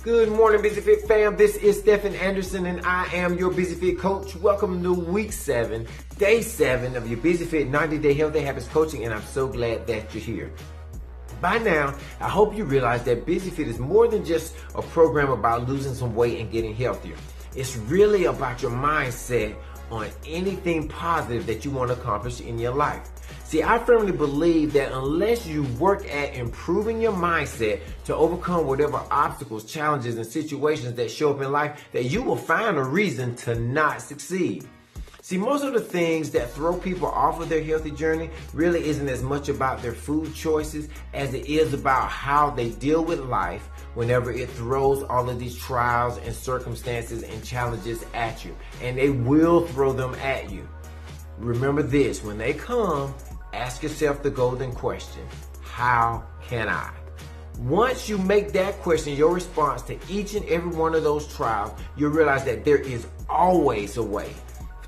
Good morning, Busy Fit fam. This is Stephen Anderson, and I am your Busy Fit coach. Welcome to week 7, day 7 of your Busy Fit 90-day healthy habits coaching, and I'm so glad that you're here. By now, I hope you realize that Busy Fit is more than just a program about losing some weight and getting healthier. It's really about your mindset on anything positive that you want to accomplish in your life. See, I firmly believe that unless you work at improving your mindset to overcome whatever obstacles, challenges, and situations that show up in life, that you will find a reason to not succeed. See, most of the things that throw people off of their healthy journey really isn't as much about their food choices as it is about how they deal with life whenever it throws all of these trials and circumstances and challenges at you. And they will throw them at you. Remember this, when they come, ask yourself the golden question: how can I? Once you make that question your response to each and every one of those trials, you'll realize that there is always a way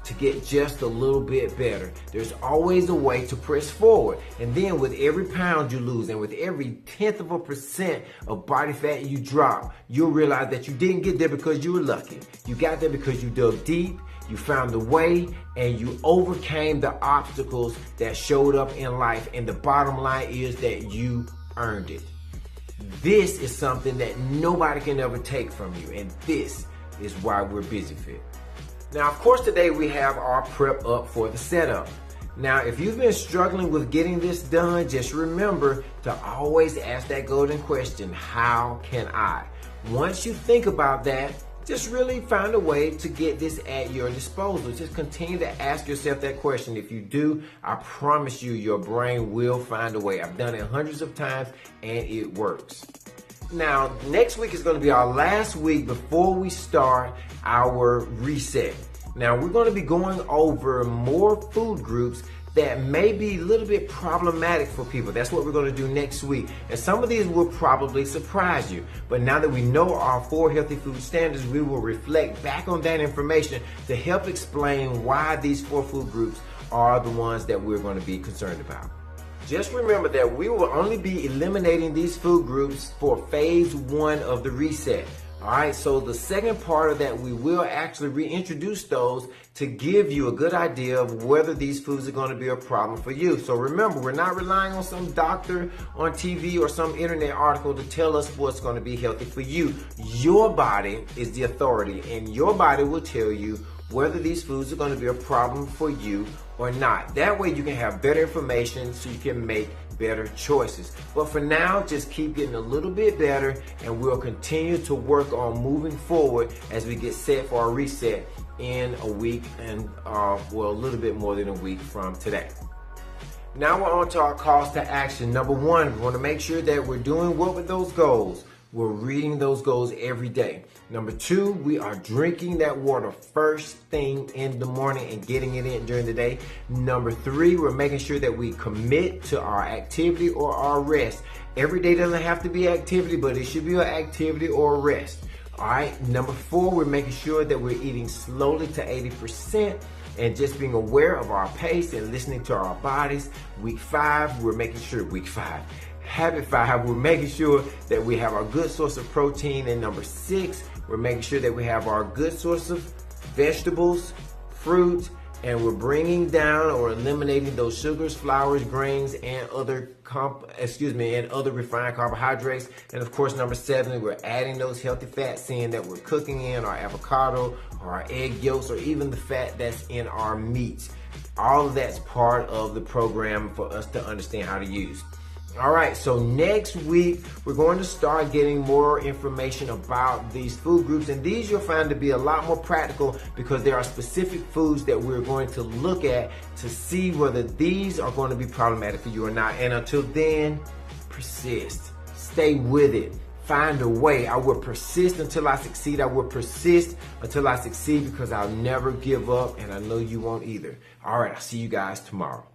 to get just a little bit better. There's always a way to press forward. And then with every pound you lose and with every 0.1% of body fat you drop, you'll realize that you didn't get there because you were lucky. You got there because you dug deep, you found the way, and you overcame the obstacles that showed up in life. And the bottom line is that you earned it. This is something that nobody can ever take from you. And this is why we're Busy Fit. Now, of course, today we have our prep up for the setup. Now, if you've been struggling with getting this done, just remember to always ask that golden question: how can I? Once you think about that, just really find a way to get this at your disposal. Just continue to ask yourself that question. If you do, I promise you, your brain will find a way. I've done it hundreds of times and it works. Now, next week is going to be our last week before we start our reset. Now, we're going to be going over more food groups that may be a little bit problematic for people. That's what we're going to do next week. And some of these will probably surprise you. But now that we know our 4 healthy food standards, we will reflect back on that information to help explain why these 4 food groups are the ones that we're going to be concerned about. Just remember that we will only be eliminating these food groups for phase 1 of the reset. All right, so the second part of that, we will actually reintroduce those to give you a good idea of whether these foods are going to be a problem for you. So remember, we're not relying on some doctor on TV or some internet article to tell us what's going to be healthy for you. Your body is the authority, and your body will tell you whether these foods are going to be a problem for you or not. That way you can have better information so you can make better choices. But for now, just keep getting a little bit better, and we'll continue to work on moving forward as we get set for our reset in a week and a little bit more than a week from today. Now we're on to our calls to action. Number 1, we want to make sure that we're doing what with those goals. We're reading those goals every day. Number 2, we are drinking that water first thing in the morning and getting it in during the day. Number 3, we're making sure that we commit to our activity or our rest. Every day doesn't have to be activity, but it should be an activity or a rest. All right. Number 4, we're making sure that we're eating slowly to 80% and just being aware of our pace and listening to our bodies. Habit 5, we're making sure that we have our good source of protein. And number 6, we're making sure that we have our good source of vegetables, fruit, and we're bringing down or eliminating those sugars, flours, grains, and other refined carbohydrates. And of course, number 7, we're adding those healthy fats in that we're cooking in our avocado or our egg yolks or even the fat that's in our meats. All of that's part of the program for us to understand how to use. All right, so next week, we're going to start getting more information about these food groups. And these you'll find to be a lot more practical because there are specific foods that we're going to look at to see whether these are going to be problematic for you or not. And until then, persist. Stay with it. Find a way. I will persist until I succeed. I will persist until I succeed because I'll never give up, and I know you won't either. All right, I'll see you guys tomorrow.